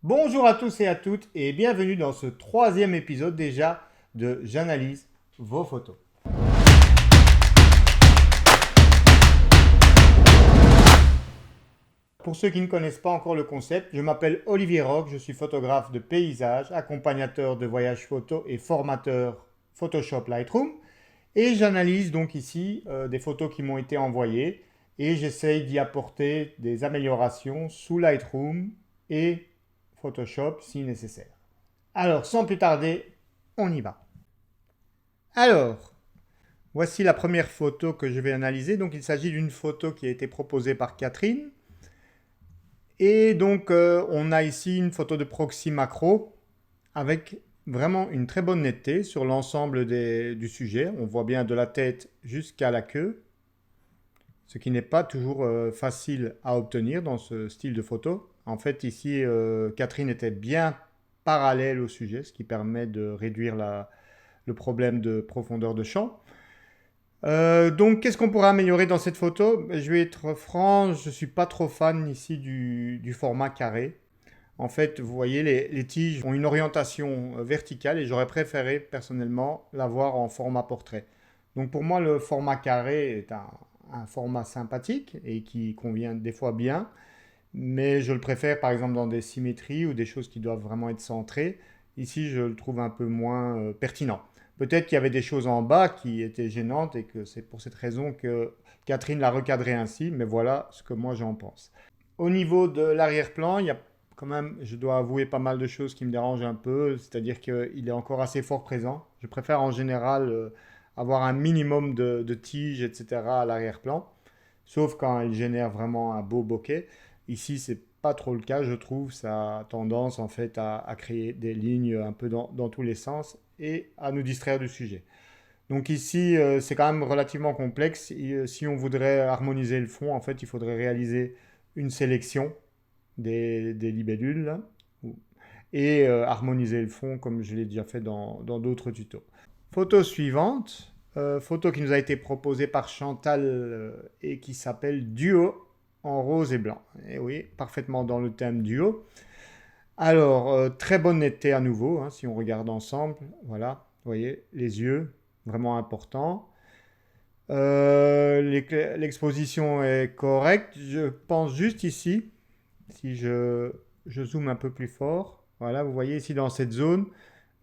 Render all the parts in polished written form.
Bonjour à tous et à toutes et bienvenue dans ce troisième épisode déjà de J'analyse vos photos. Pour ceux qui ne connaissent pas encore le concept, je m'appelle Olivier Roch, je suis photographe de paysage, accompagnateur de voyages photo et formateur Photoshop Lightroom. Et j'analyse donc ici des photos qui m'ont été envoyées et j'essaye d'y apporter des améliorations sous Lightroom et Photoshop si nécessaire. Alors, sans plus tarder, on y va. Alors, voici la première photo que je vais analyser. Donc, il s'agit d'une photo qui a été proposée par Catherine. Et donc, on a ici une photo de proxy macro avec vraiment une très bonne netteté sur l'ensemble du sujet. On voit bien de la tête jusqu'à la queue, ce qui n'est pas toujours facile à obtenir dans ce style de photo. En fait, ici, Catherine était bien parallèle au sujet, ce qui permet de réduire le problème de profondeur de champ. Donc, qu'est-ce qu'on pourrait améliorer dans cette photo? Je vais être franc, je ne suis pas trop fan ici du format carré. En fait, vous voyez, les tiges ont une orientation verticale et j'aurais préféré personnellement l'avoir en format portrait. Donc pour moi, le format carré est un format sympathique et qui convient des fois bien, mais je le préfère par exemple dans des symétries ou des choses qui doivent vraiment être centrées. Ici, je le trouve un peu moins pertinent. Peut-être qu'il y avait des choses en bas qui étaient gênantes et que c'est pour cette raison que Catherine l'a recadré ainsi, mais voilà ce que moi j'en pense. Au niveau de l'arrière-plan, il y a quand même, je dois avouer, pas mal de choses qui me dérangent un peu, c'est-à-dire qu'il est encore assez fort présent. Je préfère en général avoir un minimum de tiges, etc. à l'arrière-plan, sauf quand elle génère vraiment un beau bokeh. Ici, c'est pas trop le cas, je trouve. Ça a tendance en fait à créer des lignes un peu dans tous les sens et à nous distraire du sujet. Donc ici, c'est quand même relativement complexe. Si on voudrait harmoniser le fond, en fait, il faudrait réaliser une sélection des libellules là, et harmoniser le fond comme je l'ai déjà fait dans d'autres tutos. Photo suivante, photo qui nous a été proposée par Chantal et qui s'appelle Duo en rose et blanc. Et oui, parfaitement dans le thème duo. Alors, très bonne netteté à nouveau, hein, si on regarde ensemble. Voilà, vous voyez, les yeux, vraiment important. L'exposition est correcte. Je pense juste ici, si je zoome un peu plus fort, voilà, vous voyez ici dans cette zone,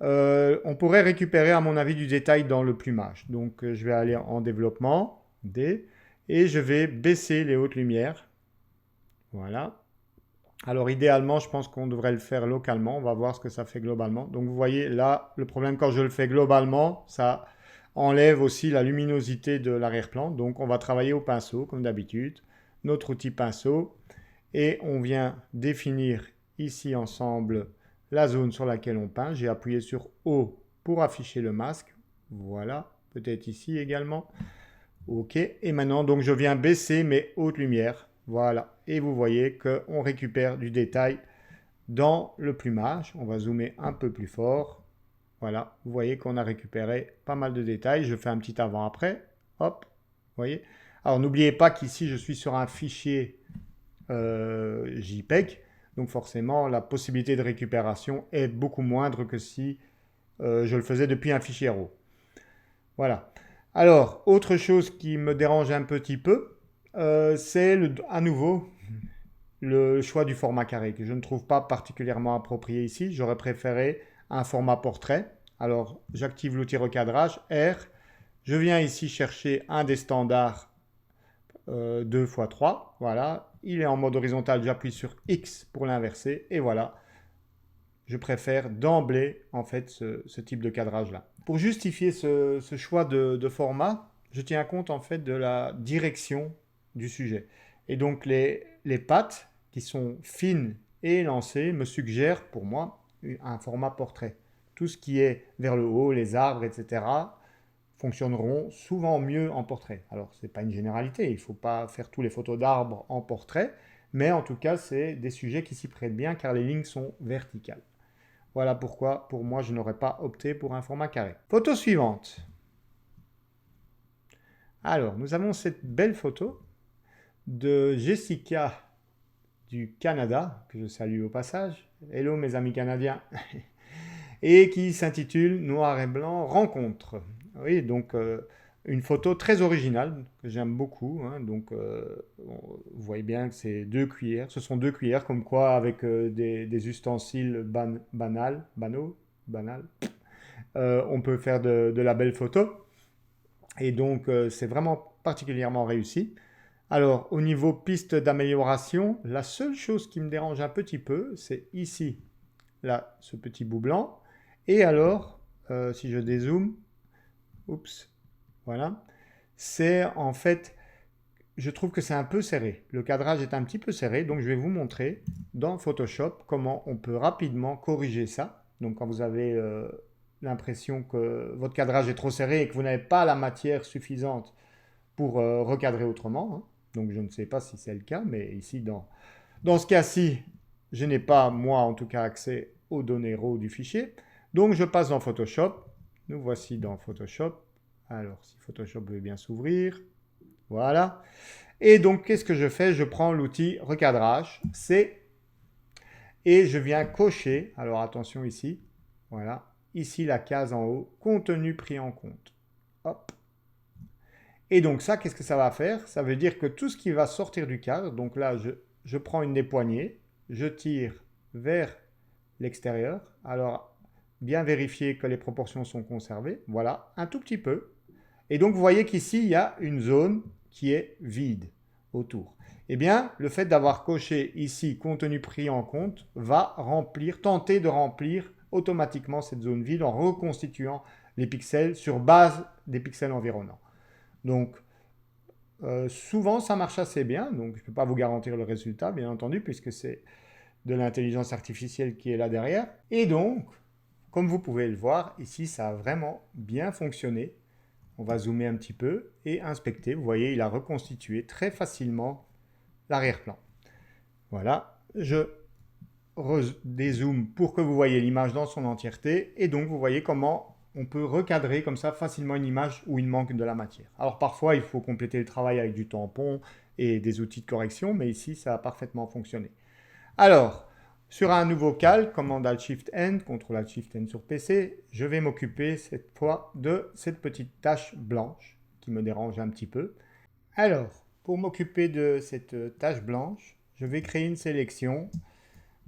on pourrait récupérer à mon avis du détail dans le plumage. Donc je vais aller en développement, D, et je vais baisser les hautes lumières. Voilà. Alors idéalement, je pense qu'on devrait le faire localement. On va voir ce que ça fait globalement. Donc vous voyez là, le problème quand je le fais globalement, ça enlève aussi la luminosité de l'arrière-plan. Donc on va travailler au pinceau comme d'habitude. Notre outil pinceau. Et on vient définir ici ensemble la zone sur laquelle on peint. J'ai appuyé sur O pour afficher le masque. Voilà, peut-être ici également. OK, et maintenant donc je viens baisser mes hautes lumières. Voilà, et vous voyez qu'on récupère du détail dans le plumage. On va zoomer un peu plus fort. Voilà, vous voyez qu'on a récupéré pas mal de détails. Je fais un petit avant-après. Hop, vous voyez. Alors n'oubliez pas qu'ici je suis sur un fichier JPEG. Donc forcément, la possibilité de récupération est beaucoup moindre que si je le faisais depuis un fichier RAW. Voilà. Alors, autre chose qui me dérange un petit peu, c'est à nouveau le choix du format carré, que je ne trouve pas particulièrement approprié ici. J'aurais préféré un format portrait. Alors, j'active l'outil recadrage, R. Je viens ici chercher un des standards 2x3. Voilà, il est en mode horizontal, j'appuie sur X pour l'inverser et voilà, je préfère d'emblée en fait ce type de cadrage là. Pour justifier ce choix de format, je tiens compte en fait de la direction du sujet. Et donc les pattes qui sont fines et élancées me suggèrent pour moi un format portrait. Tout ce qui est vers le haut, les arbres, etc., fonctionneront souvent mieux en portrait. Alors, ce n'est pas une généralité, il ne faut pas faire tous les photos d'arbres en portrait, mais en tout cas, c'est des sujets qui s'y prêtent bien car les lignes sont verticales. Voilà pourquoi, pour moi, je n'aurais pas opté pour un format carré. Photo suivante. Alors, nous avons cette belle photo de Jessica du Canada, que je salue au passage. Hello mes amis canadiens. Et qui s'intitule Noir et blanc rencontre. Oui, donc une photo très originale que j'aime beaucoup, hein. Donc vous voyez bien que c'est 2 cuillères. Ce sont 2 cuillères, comme quoi avec des ustensiles banals, on peut faire de la belle photo. Et donc c'est vraiment particulièrement réussi. Alors, au niveau piste d'amélioration, la seule chose qui me dérange un petit peu, c'est ici, là, ce petit bout blanc. Et alors, si je dézoome, oups, voilà, c'est en fait, je trouve que c'est un peu serré. Le cadrage est un petit peu serré, donc je vais vous montrer dans Photoshop comment on peut rapidement corriger ça. Donc, quand vous avez l'impression que votre cadrage est trop serré et que vous n'avez pas la matière suffisante pour recadrer autrement, hein. Donc je ne sais pas si c'est le cas, mais ici dans ce cas-ci, je n'ai pas, moi en tout cas, accès aux données RAW du fichier. Donc je passe dans Photoshop. Nous voici dans Photoshop. Alors si Photoshop veut bien s'ouvrir, voilà. Et donc qu'est-ce que je fais? Je prends l'outil recadrage, C, et je viens cocher, alors attention ici, voilà, ici la case en haut, contenu pris en compte. Hop. Et donc ça, qu'est-ce que ça va faire? Ça veut dire que tout ce qui va sortir du cadre, donc là, je prends une des poignées, je tire vers l'extérieur. Alors, bien vérifier que les proportions sont conservées. Voilà, un tout petit peu. Et donc, vous voyez qu'ici, il y a une zone qui est vide autour. Eh bien, le fait d'avoir coché ici contenu pris en compte va tenter de remplir automatiquement cette zone vide en reconstituant les pixels sur base des pixels environnants. Donc, souvent, ça marche assez bien. Donc, je ne peux pas vous garantir le résultat, bien entendu, puisque c'est de l'intelligence artificielle qui est là derrière. Et donc, comme vous pouvez le voir, ici, ça a vraiment bien fonctionné. On va zoomer un petit peu et inspecter. Vous voyez, il a reconstitué très facilement l'arrière-plan. Voilà, je dézoome pour que vous voyez l'image dans son entièreté. Et donc, vous voyez comment on peut recadrer comme ça facilement une image où il manque de la matière. Alors parfois, il faut compléter le travail avec du tampon et des outils de correction, mais ici, ça a parfaitement fonctionné. Alors, sur un nouveau calque, commande Alt-Shift-N, CTRL Alt-Shift-N sur PC, je vais m'occuper cette fois de cette petite tache blanche qui me dérange un petit peu. Alors, pour m'occuper de cette tache blanche, je vais créer une sélection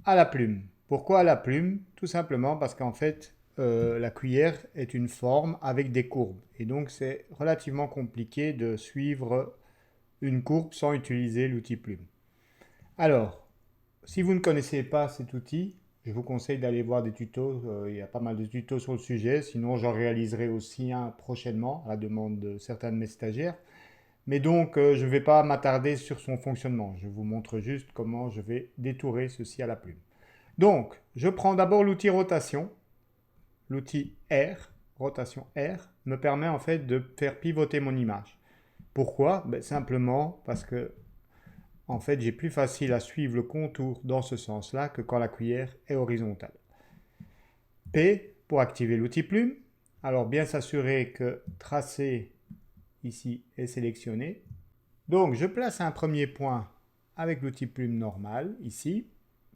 à la plume. Pourquoi à la plume? Tout simplement parce qu'en fait, la cuillère est une forme avec des courbes. Et donc, c'est relativement compliqué de suivre une courbe sans utiliser l'outil plume. Alors, si vous ne connaissez pas cet outil, je vous conseille d'aller voir des tutos. Il y a pas mal de tutos sur le sujet. Sinon, j'en réaliserai aussi un prochainement à la demande de certains de mes stagiaires. Mais donc, je ne vais pas m'attarder sur son fonctionnement. Je vous montre juste comment je vais détourer ceci à la plume. Donc, je prends d'abord l'outil rotation. L'outil R, rotation R, me permet en fait de faire pivoter mon image. Pourquoi? Simplement parce que en fait, j'ai plus facile à suivre le contour dans ce sens-là que quand la cuillère est horizontale. P pour activer l'outil plume. Alors, bien s'assurer que tracé ici est sélectionné. Donc, je place un premier point avec l'outil plume normal, ici,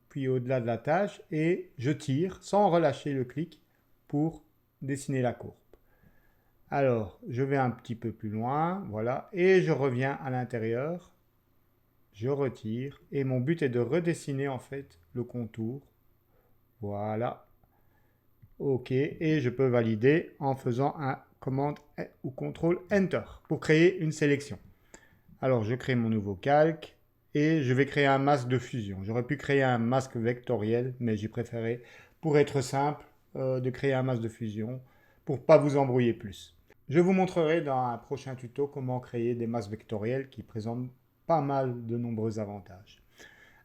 puis au-delà de la tâche, et je tire sans relâcher le clic pour dessiner la courbe. Alors, je vais un petit peu plus loin, voilà, et je reviens à l'intérieur, je retire, et mon but est de redessiner en fait le contour, voilà, ok, et je peux valider en faisant un commande ou contrôle Enter pour créer une sélection. Alors, je crée mon nouveau calque et je vais créer un masque de fusion. J'aurais pu créer un masque vectoriel, mais j'ai préféré, pour être simple, de créer un masque de fusion pour ne pas vous embrouiller plus. Je vous montrerai dans un prochain tuto comment créer des masques vectoriels qui présentent pas mal de nombreux avantages.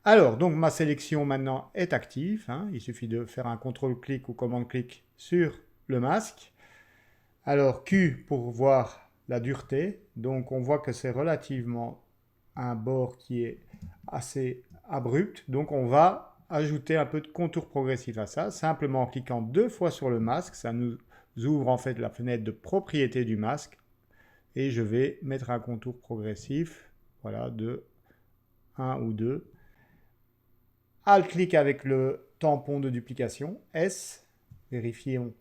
Alors, donc ma sélection maintenant est active, hein. Il suffit de faire un contrôle-clic ou commande-clic sur le masque. Alors, Q pour voir la dureté. Donc, on voit que c'est relativement un bord qui est assez abrupt. Donc, on va ajouter un peu de contour progressif à ça, simplement en cliquant 2 fois sur le masque. Ça nous ouvre en fait la fenêtre de propriété du masque. Et je vais mettre un contour progressif, voilà, de 1 ou 2. Alt-clic avec le tampon de duplication, S, vérifions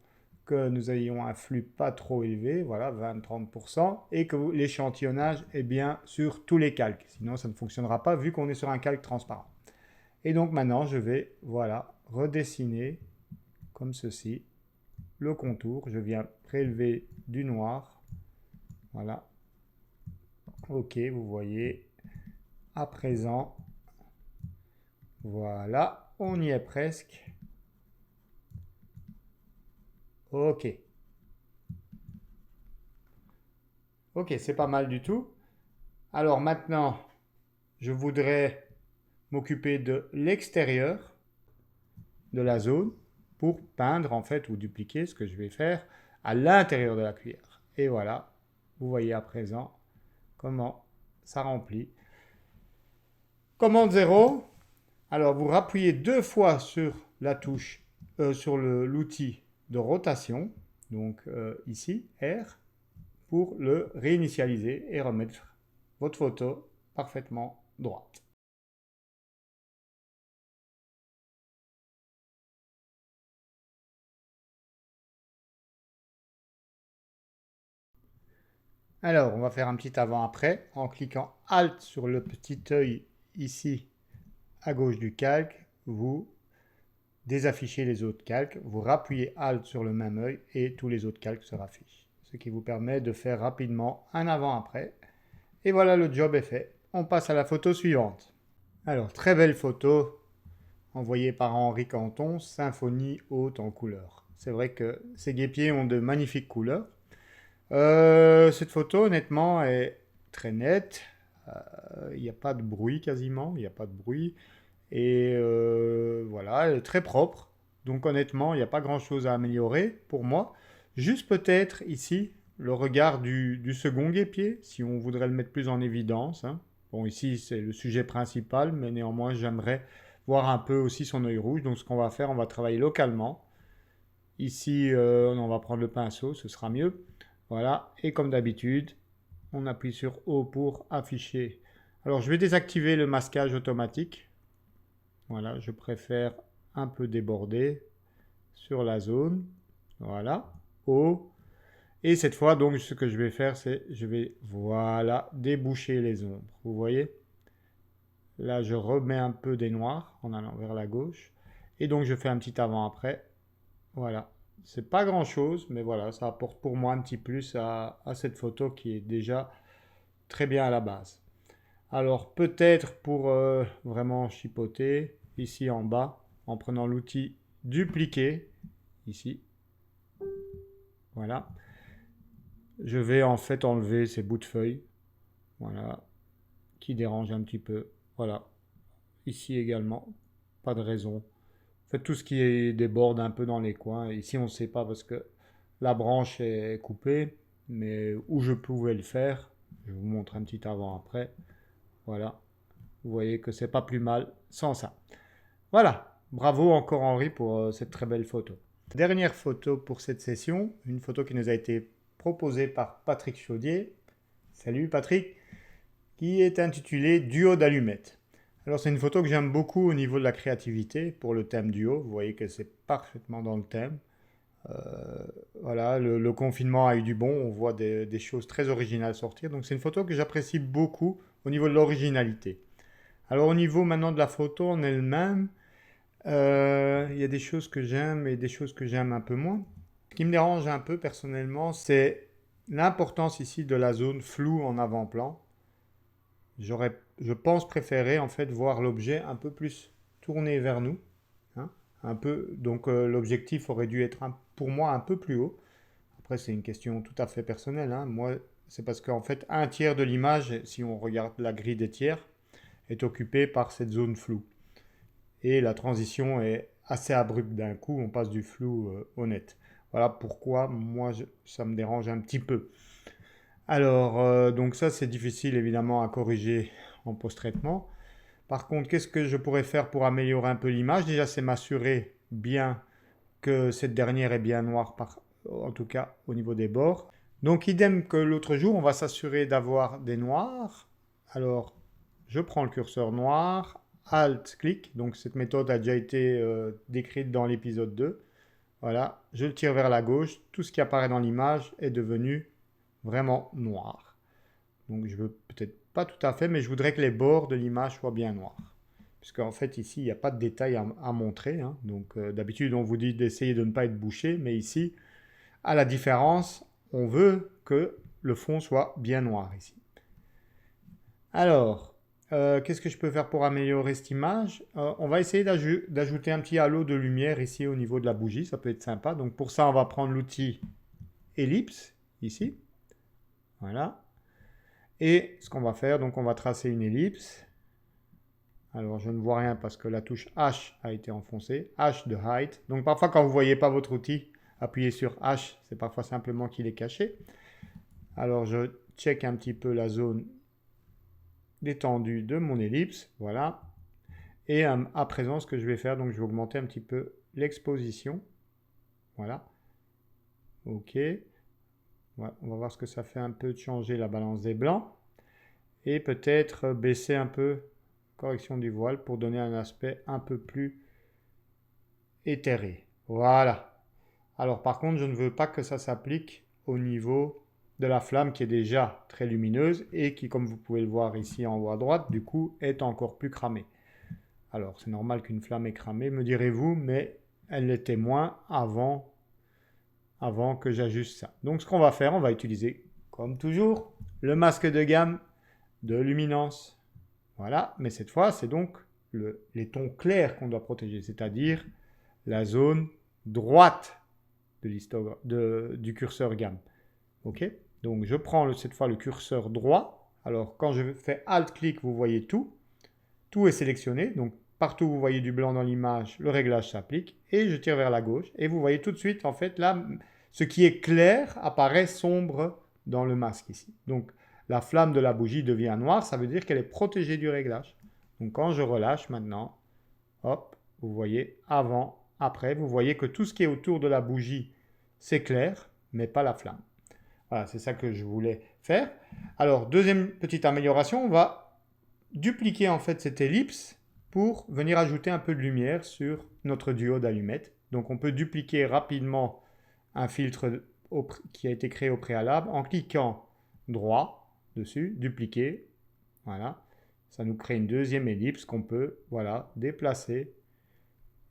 que nous ayons un flux pas trop élevé, voilà, 20-30%, et que l'échantillonnage est bien sur tous les calques. Sinon, ça ne fonctionnera pas vu qu'on est sur un calque transparent. Et donc maintenant, je vais, voilà, redessiner comme ceci le contour. Je viens prélever du noir. Voilà. Ok, vous voyez. À présent, voilà, on y est presque. Ok. Ok, c'est pas mal du tout. Alors maintenant, je voudrais m'occuper de l'extérieur de la zone pour peindre en fait ou dupliquer ce que je vais faire à l'intérieur de la cuillère. Et voilà, vous voyez à présent comment ça remplit. Commande 0. Alors vous rappuyez 2 fois sur la touche, sur l'outil de rotation, donc ici R, pour le réinitialiser et remettre votre photo parfaitement droite. Alors, on va faire un petit avant-après en cliquant Alt sur le petit œil ici à gauche du calque. Vous désaffichez les autres calques, vous rappuyez Alt sur le même œil et tous les autres calques se raffichent. Ce qui vous permet de faire rapidement un avant-après. Et voilà, le job est fait. On passe à la photo suivante. Alors, très belle photo envoyée par Henri Canton, Symphonie haute en couleurs. C'est vrai que ces guêpiers ont de magnifiques couleurs. Cette photo, honnêtement, est très nette. Il n'y a pas de bruit quasiment, il n'y a pas de bruit. Et voilà, elle est très propre. Donc honnêtement, il n'y a pas grand-chose à améliorer pour moi. Juste peut-être ici, le regard du second guêpier, si on voudrait le mettre plus en évidence, hein. Bon, ici, c'est le sujet principal, mais néanmoins, j'aimerais voir un peu aussi son œil rouge. Donc ce qu'on va faire, on va travailler localement. Ici, on va prendre le pinceau, ce sera mieux. Voilà, et comme d'habitude, on appuie sur O pour afficher. Alors, je vais désactiver le masquage automatique. Voilà, je préfère un peu déborder sur la zone. Voilà, O. Et cette fois, donc, ce que je vais faire, c'est, je vais, voilà, déboucher les ombres. Vous voyez? Là, je remets un peu des noirs en allant vers la gauche. Et donc, je fais un petit avant-après. Voilà. C'est pas grand chose, mais voilà, ça apporte pour moi un petit plus à cette photo qui est déjà très bien à la base. Alors peut-être pour vraiment chipoter, ici en bas, en prenant l'outil dupliquer, ici, voilà, je vais en fait enlever ces bouts de feuilles, voilà, qui dérangent un petit peu, voilà, ici également, pas de raison. Faites tout ce qui déborde un peu dans les coins. Ici, on ne sait pas parce que la branche est coupée, mais où je pouvais le faire, je vous montre un petit avant-après. Voilà, vous voyez que c'est pas plus mal sans ça. Voilà, bravo encore Henri pour cette très belle photo. Dernière photo pour cette session, une photo qui nous a été proposée par Patrick Chaudier. Salut Patrick, qui est intitulée Duo d'allumettes. Alors c'est une photo que j'aime beaucoup au niveau de la créativité pour le thème duo. Vous voyez que c'est parfaitement dans le thème. Euh, voilà, le confinement a eu du bon. On voit des choses très originales sortir. Donc c'est une photo que j'apprécie beaucoup au niveau de l'originalité. Alors au niveau maintenant de la photo en elle-même, il y a des choses que j'aime et des choses que j'aime un peu moins. Ce qui me dérange un peu personnellement, c'est l'importance ici de la zone floue en avant-plan. J'aurais, je pense préférer en fait voir l'objet un peu plus tourné vers nous, hein, un peu. Donc l'objectif aurait dû être pour moi un peu plus haut. Après c'est une question tout à fait personnelle, hein. Moi c'est parce qu'en fait un tiers de l'image, si on regarde la grille des tiers, est occupé par cette zone floue. Et la transition est assez abrupte d'un coup, on passe du flou au net. Voilà pourquoi moi ça me dérange un petit peu. Alors, donc ça c'est difficile évidemment à corriger en post-traitement. Par contre, qu'est-ce que je pourrais faire pour améliorer un peu l'image? Déjà, c'est m'assurer bien que cette dernière est bien noire, en tout cas au niveau des bords. Donc, idem que l'autre jour, on va s'assurer d'avoir des noirs. Alors, je prends le curseur noir, Alt-clic. Donc cette méthode a déjà été décrite dans l'épisode 2. Voilà, je le tire vers la gauche. Tout ce qui apparaît dans l'image est devenu vraiment noir. Donc je veux peut-être pas tout à fait, mais je voudrais que les bords de l'image soient bien noirs. Puisqu'en fait ici, il n'y a pas de détails à montrer. Hein. Donc d'habitude, on vous dit d'essayer de ne pas être bouché, mais ici, à la différence, on veut que le fond soit bien noir ici. Alors, qu'est-ce que je peux faire pour améliorer cette image? On va essayer d'ajouter un petit halo de lumière ici au niveau de la bougie, ça peut être sympa. Donc pour ça, on va prendre l'outil ellipse ici. Voilà. Et ce qu'on va faire, donc on va tracer une ellipse. Alors je ne vois rien parce que la touche H a été enfoncée. H de height. Donc parfois quand vous ne voyez pas votre outil, appuyez sur H, c'est parfois simplement qu'il est caché. Alors je check un petit peu la zone d'étendue de mon ellipse, voilà. Et à présent, ce que je vais faire, donc je vais augmenter un petit peu l'exposition, voilà. Ok, voilà. On va voir ce que ça fait un peu de changer la balance des blancs. Et peut-être baisser un peu, correction du voile, pour donner un aspect un peu plus éthéré. Voilà. Alors par contre, je ne veux pas que ça s'applique au niveau de la flamme qui est déjà très lumineuse et qui, comme vous pouvez le voir ici en haut à droite, du coup est encore plus cramée. Alors c'est normal qu'une flamme est cramée, me direz-vous, mais elle l'était moins avant que j'ajuste ça. Donc ce qu'on va faire, on va utiliser, comme toujours, le masque de gamme de luminance. Voilà, mais cette fois, c'est donc les tons clairs qu'on doit protéger, c'est-à-dire la zone droite du curseur gamme. Ok, donc je prends cette fois le curseur droit. Alors quand je fais Alt-clic, vous voyez tout. Tout est sélectionné. Donc partout où vous voyez du blanc dans l'image, le réglage s'applique. Et je tire vers la gauche. Et vous voyez tout de suite, en fait, là, ce qui est clair apparaît sombre dans le masque ici. Donc la flamme de la bougie devient noire. Ça veut dire qu'elle est protégée du réglage. Donc quand je relâche maintenant, hop, vous voyez avant, après. Vous voyez que tout ce qui est autour de la bougie, c'est clair, mais pas la flamme. Voilà, c'est ça que je voulais faire. Alors, deuxième petite amélioration, on va dupliquer en fait cette ellipse pour venir ajouter un peu de lumière sur notre duo d'allumettes. Donc, on peut dupliquer rapidement un filtre qui a été créé au préalable en cliquant droit dessus, dupliquer. Voilà, ça nous crée une deuxième ellipse qu'on peut déplacer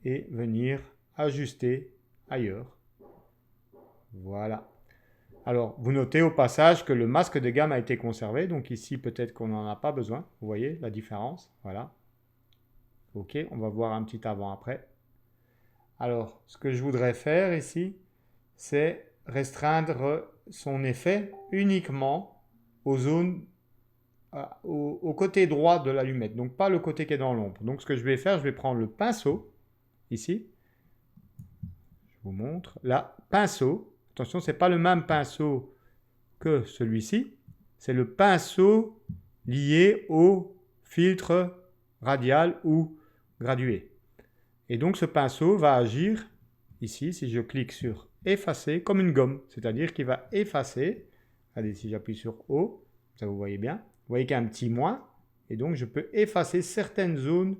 et venir ajuster ailleurs. Voilà. Alors, vous notez au passage que le masque de gamme a été conservé. Donc ici, peut-être qu'on n'en a pas besoin. Vous voyez la différence? Voilà. Ok, on va voir un petit avant-après. Alors, ce que je voudrais faire ici, c'est restreindre son effet uniquement aux zones, au côté droit de l'allumette. Donc, pas le côté qui est dans l'ombre. Donc, ce que je vais faire, je vais prendre le pinceau, ici. Je vous montre. Là, pinceau. Attention, ce n'est pas le même pinceau que celui-ci. C'est le pinceau lié au filtre radial ou gradué. Et donc ce pinceau va agir ici, si je clique sur effacer, comme une gomme. C'est-à-dire qu'il va effacer. Regardez, si j'appuie sur O, ça vous voyez bien. Vous voyez qu'il y a un petit moins. Et donc je peux effacer certaines zones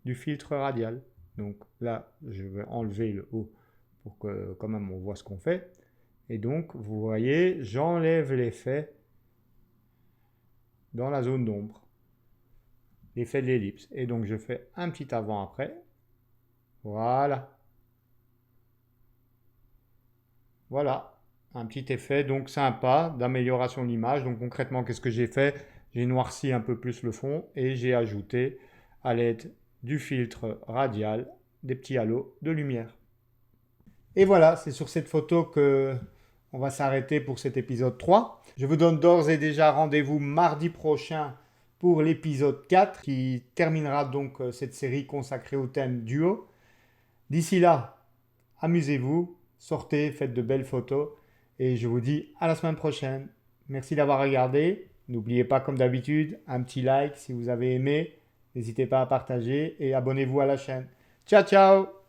du filtre radial. Donc là, je vais enlever le O pour que quand même on voit ce qu'on fait. Et donc, vous voyez, j'enlève l'effet dans la zone d'ombre, l'effet de l'ellipse. Et donc, je fais un petit avant-après. Voilà. Voilà, un petit effet donc sympa d'amélioration de l'image. Donc concrètement, qu'est-ce que j'ai fait? J'ai noirci un peu plus le fond et j'ai ajouté à l'aide du filtre radial des petits halos de lumière. Et voilà, c'est sur cette photo que on va s'arrêter pour cet épisode 3. Je vous donne d'ores et déjà rendez-vous mardi prochain pour l'épisode 4 qui terminera donc cette série consacrée au thème duo. D'ici là, amusez-vous, sortez, faites de belles photos et je vous dis à la semaine prochaine. Merci d'avoir regardé. N'oubliez pas comme d'habitude un petit like si vous avez aimé. N'hésitez pas à partager et abonnez-vous à la chaîne. Ciao ciao!